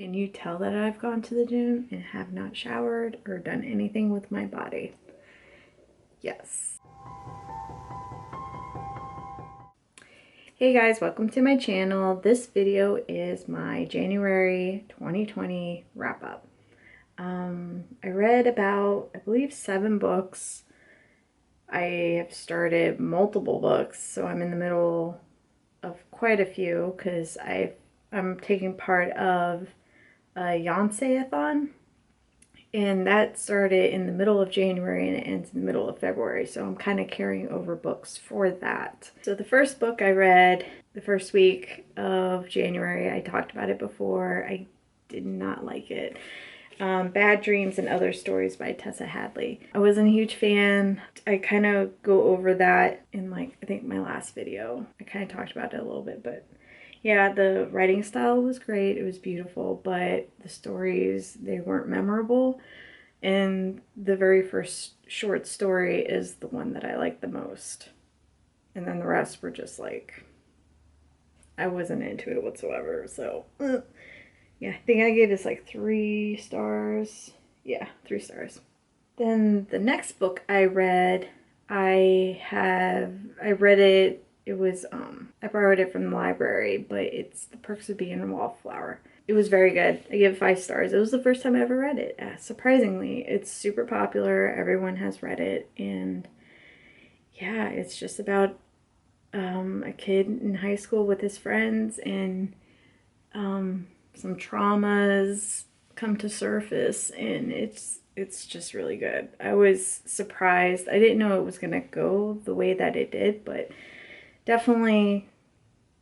Can you tell that I've gone to the gym and have not showered or done anything with my body? Yes. Hey guys, welcome to my channel. This video is my January 2020 wrap up. I read about, I believe, 7 books. I have started multiple books, so I'm in the middle of quite a few because I'm taking part of a Readathon, and that started in the middle of January and it ends in the middle of February, so I'm kind of carrying over books for that. So the first book I read the first week of January, I talked about it before. I did not like it. Bad Dreams and Other Stories by Tessa Hadley. I wasn't a huge fan. I kind of go over that in I think my last video. I kind of talked about it a little bit, but yeah, the writing style was great. It was beautiful, but the stories, they weren't memorable. And the very first short story is the one that I liked the most. And then the rest were just I wasn't into it whatsoever. So, yeah, I think I gave this 3 stars. Yeah, 3 stars. Then the next book I read, I read it. It was, I borrowed it from the library, but it's The Perks of Being a Wallflower. It was very good. I give it 5 stars. It was the first time I ever read it. Surprisingly, it's super popular. Everyone has read it, and yeah, it's just about a kid in high school with his friends, and some traumas come to surface, and it's just really good. I was surprised. I didn't know it was gonna go the way that it did, but definitely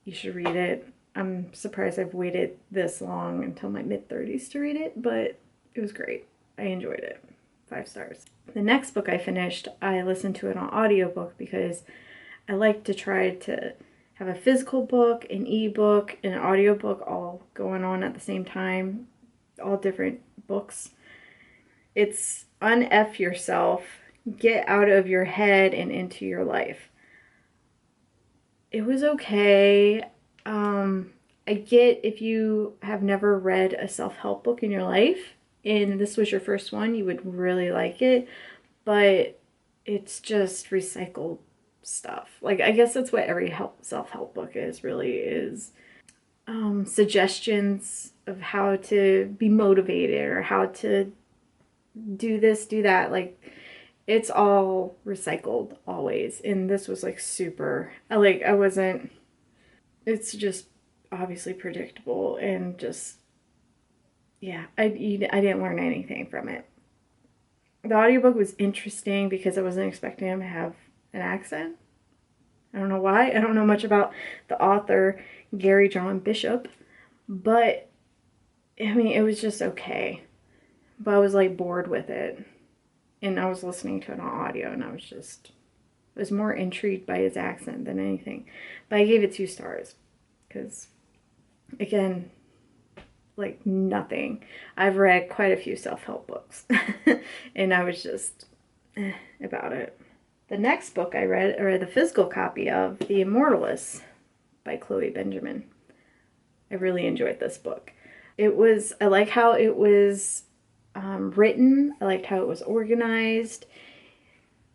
you should read it. I'm surprised I've waited this long until my mid-30s to read it, but it was great. I enjoyed it. 5 stars. The next book I finished, I listened to it on audiobook because I like to try to have a physical book, an ebook, and an audiobook all going on at the same time, all different books. It's Unf Yourself, Get Out of Your Head and Into Your Life. It was okay. I get if you have never read a self-help book in your life and this was your first one, you would really like it, but it's just recycled stuff. I guess that's what every self-help book really is. Suggestions of how to be motivated or how to do this, do that. It's all recycled always, and this was super, I wasn't, it's just obviously predictable, and just, yeah, I didn't learn anything from it. The audiobook was interesting because I wasn't expecting him to have an accent. I don't know why. I don't know much about the author, Gary John Bishop, but I mean, it was just okay. But I was bored with it, and I was listening to it on audio, and I was more intrigued by his accent than anything. But I gave it 2 stars because, again, nothing. I've read quite a few self-help books and I was just about it. The next book I read, or the physical copy of, The Immortal Asst by Chloe Benjamin. I really enjoyed this book. I like how it was written. I liked how it was organized.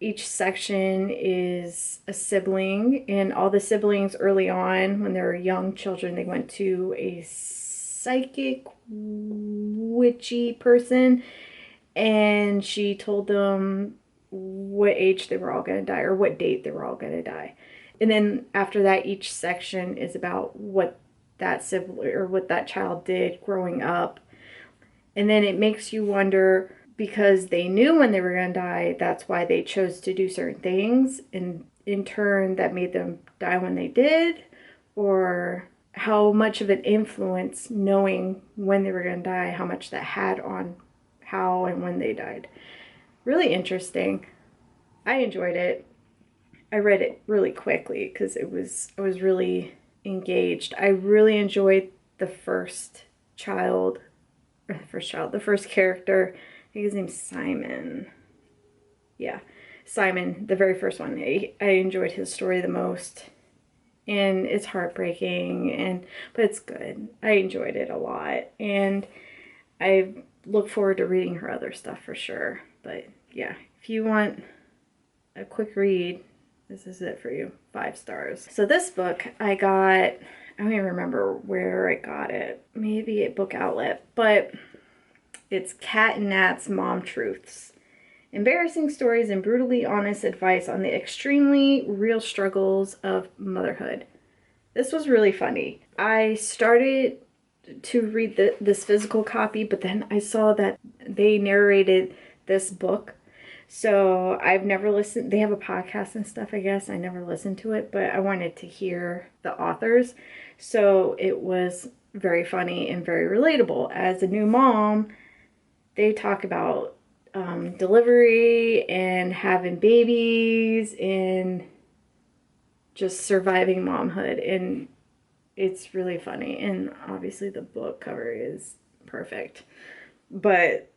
Each section is a sibling, and all the siblings early on, when they were young children, they went to a psychic witchy person, and she told them what age they were all going to die, or what date they were all going to die. And then after that, each section is about what that sibling or what that child did growing up. And then it makes you wonder, because they knew when they were going to die, that's why they chose to do certain things, and in turn that made them die when they did, or how much of an influence knowing when they were going to die, how much that had on how and when they died. Really interesting. I enjoyed it. I read it really quickly because I was really engaged. I really enjoyed the first character. I think his name's Simon. Yeah, Simon, the very first one. I enjoyed his story the most. and it's heartbreaking, but it's good. I enjoyed it a lot, and I look forward to reading her other stuff for sure. But yeah, if you want a quick read, this is it for you. 5 stars. So this book I got, I don't even remember where I got it. Maybe at Book Outlet, but it's Catnaps Mom Truths. Embarrassing stories and brutally honest advice on the extremely real struggles of motherhood. This was really funny. I started to read this physical copy, but then I saw that they narrated this book. So I've never listened. They have a podcast and stuff, I guess. I never listened to it, but I wanted to hear the authors. So it was very funny and very relatable. As a new mom, they talk about delivery and having babies and just surviving momhood, and it's really funny. And obviously the book cover is perfect. But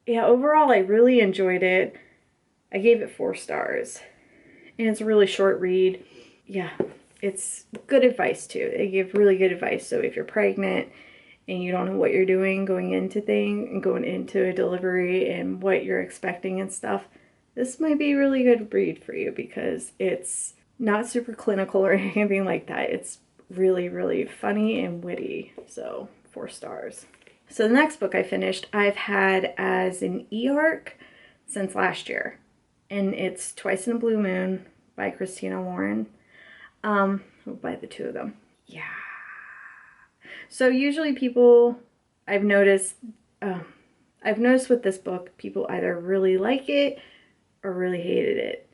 yeah, overall I really enjoyed it. I gave it 4 stars, and it's a really short read. Yeah, it's good advice too. They give really good advice. So if you're pregnant and you don't know what you're doing going into a delivery and what you're expecting and stuff, this might be a really good read for you, because it's not super clinical or anything like that. It's really, really funny and witty. So 4 stars. So the next book I finished, I've had as an e-arc since last year, and it's Twice in a Blue Moon by Christina Lauren. By the 2 of them. Yeah. So usually people, I've noticed with this book, people either really like it or really hated it.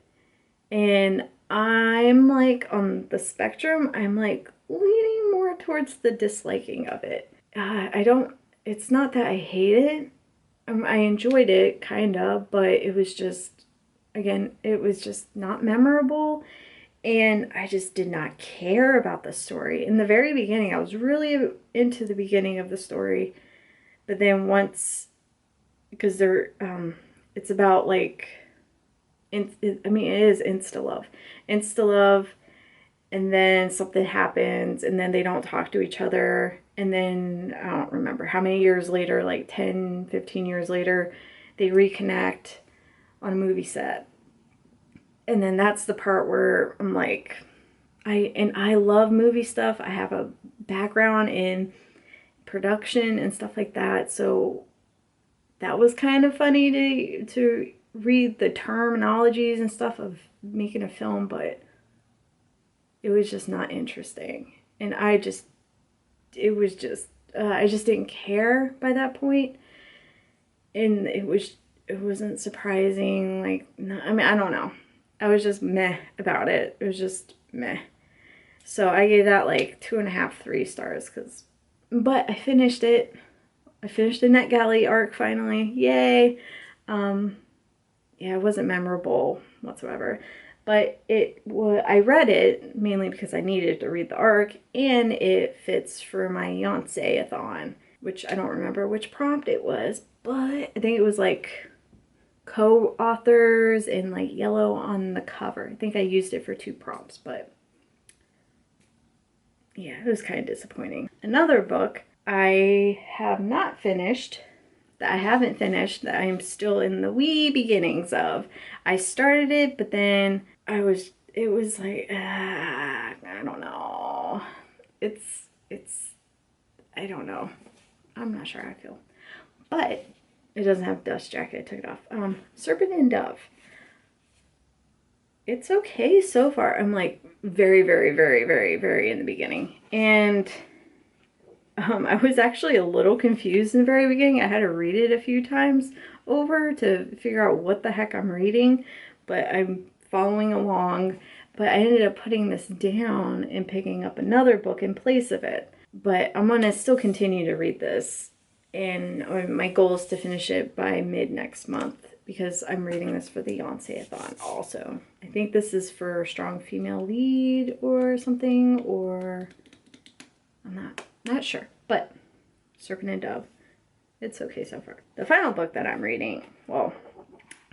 And I'm like on the spectrum. I'm like leaning more towards the disliking of it. It's not that I hate it. I enjoyed it, kind of, but it was just, again, it was just not memorable. And I just did not care about the story. In the very beginning, I was really into the beginning of the story. But then once, because it's about like, it is insta-love. Insta-love, and then something happens, and then they don't talk to each other. And then, I don't remember how many years later, like 10, 15 years later, they reconnect on a movie set. And then that's the part where I'm like, I love movie stuff. I have a background in production and stuff like that. So that was kind of funny to read the terminologies and stuff of making a film, but it was just not interesting. And I just didn't care by that point. And it wasn't surprising. Like, no, I don't know. I was just meh about it. It was just meh. So I gave that like 2.5, 3 stars. But I finished it. I finished the NetGalley arc finally. Yay. Yeah, it wasn't memorable whatsoever. But I read it mainly because I needed to read the arc, and it fits for my Yancey-a-thon, which I don't remember which prompt it was, but I think it was like co-authors and like yellow on the cover. I think I used it for 2 prompts, but yeah, it was kind of disappointing. Another book I have not finished, that I haven't finished, that I'm still in the wee beginnings of. I started it, but then it was like, I don't know. I don't know. I'm not sure how I feel. But it doesn't have dust jacket. I took it off. Serpent and Dove. It's okay so far. I'm like very, very, very, very, very in the beginning. And I was actually a little confused in the very beginning. I had to read it a few times over to figure out what the heck I'm reading. But I'm following along. But I ended up putting this down and picking up another book in place of it. But I'm going to still continue to read this. And my goal is to finish it by mid next month, because I'm reading this for the Yancey-a-thon also. I think this is for strong female lead or something, or I'm not sure. But Serpent and Dove, it's okay so far. The final book that I'm reading, well,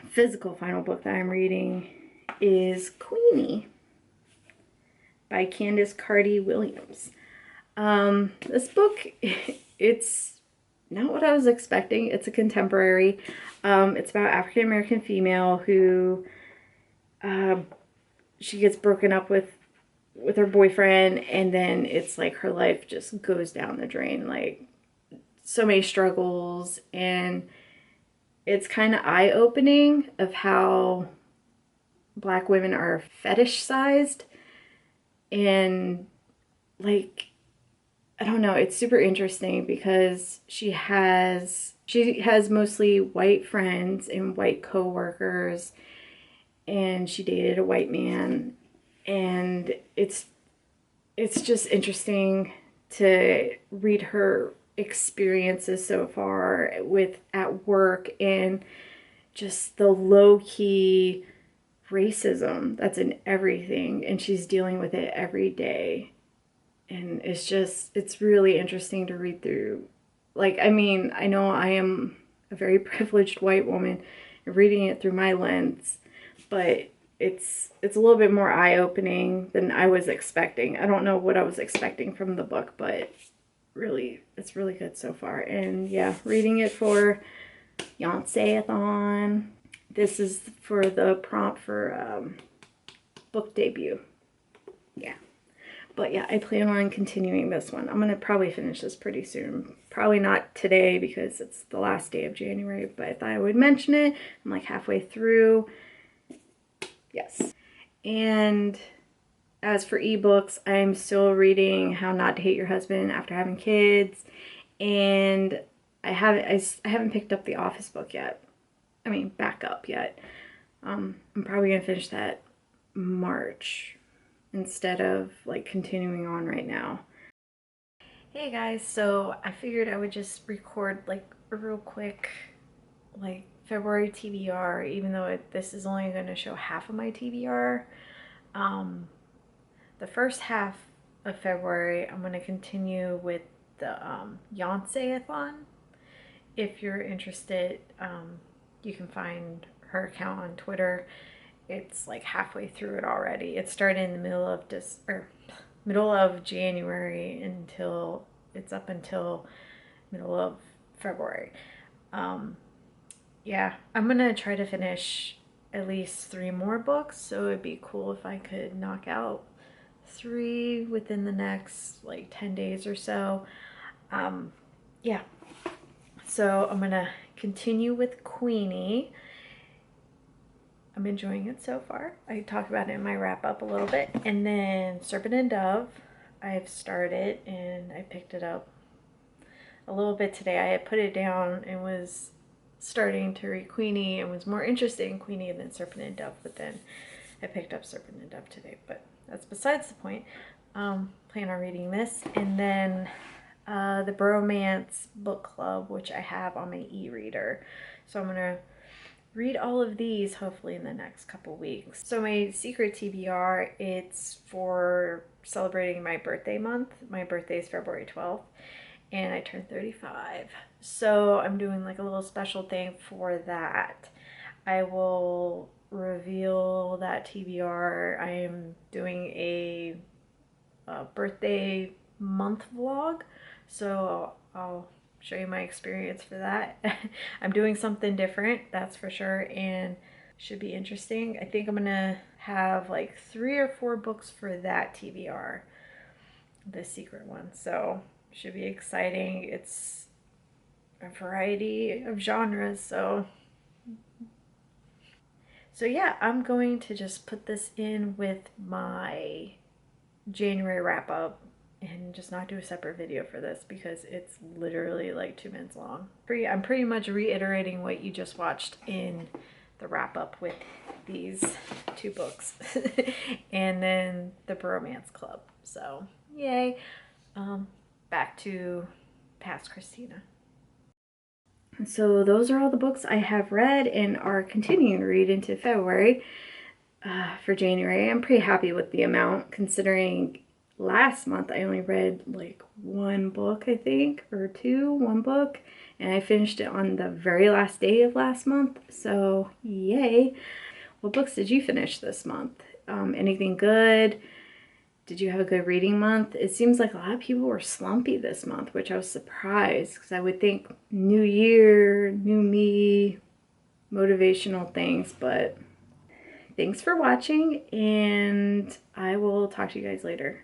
physical final book that I'm reading is Queenie by Candace Carty-Williams. This book, it's not what I was expecting. It's a contemporary. It's about African-American female who she gets broken up with her boyfriend, and then it's like her life just goes down the drain. Like, so many struggles, and it's kind of eye-opening of how Black women are fetish-sized, and like, I don't know, it's super interesting because she has mostly white friends and white co-workers, and she dated a white man, and it's just interesting to read her experiences so far with at work, and just the low-key racism that's in everything, and she's dealing with it every day. And it's really interesting to read through. Like, I mean, I know I am a very privileged white woman reading it through my lens, but it's a little bit more eye-opening than I was expecting. I don't know what I was expecting from the book, but really, it's really good so far. And yeah, reading it for Readathon. This is for the prompt for book debut. Yeah. But yeah, I plan on continuing this one. I'm going to probably finish this pretty soon. Probably not today because it's the last day of January, but I thought I would mention it. I'm like halfway through. Yes. And as for ebooks, I'm still reading How Not to Hate Your Husband After Having Kids. And I haven't picked up the Office book yet. I mean, back up yet. I'm probably going to finish that March instead of like continuing on right now. Hey guys, so I figured I would just record like a real quick like February TBR, even though this is only going to show half of my TBR. The first half of February, I'm going to continue with the Readathon. If you're interested, you can find her account on Twitter. It's like halfway through it already. It started in the middle of January until it's up until middle of February. Yeah, I'm gonna try to finish at least 3 more books, so it'd be cool if I could knock out 3 within the next like 10 days or so. Yeah, so I'm gonna continue with Queenie. I'm enjoying it so far. I talk about it in my wrap up a little bit. And then Serpent and Dove, I've started and I picked it up a little bit today. I had put it down and was starting to read Queenie and was more interested in Queenie than Serpent and Dove, but then I picked up Serpent and Dove today, but that's besides the point. Plan on reading this, and then the Bromance book club, which I have on my e-reader. So I'm gonna read all of these hopefully in the next couple weeks. So my secret TBR, it's for celebrating my birthday month. My birthday is February 12th and I turned 35. So I'm doing like a little special thing for that. I will reveal that TBR. I am doing a birthday month vlog. So I'll show you my experience for that. I'm doing something different, that's for sure, and should be interesting. I think I'm gonna have like 3 or 4 books for that TBR, the secret one, so should be exciting. It's a variety of genres, so yeah, I'm going to just put this in with my January wrap up and just not do a separate video for this because it's literally like 2 minutes long. I'm pretty much reiterating what you just watched in the wrap up with these 2 books and then the Bromance Club. So yay. Back to past Christina. So those are all the books I have read and are continuing to read into February. For January, I'm pretty happy with the amount considering last month I only read like 1 book, I think, or 2, 1 book, and I finished it on the very last day of last month, so yay. What books did you finish this month? Anything good? Did you have a good reading month? It seems like a lot of people were slumpy this month, which I was surprised because I would think new year, new me, motivational things, but thanks for watching and I will talk to you guys later.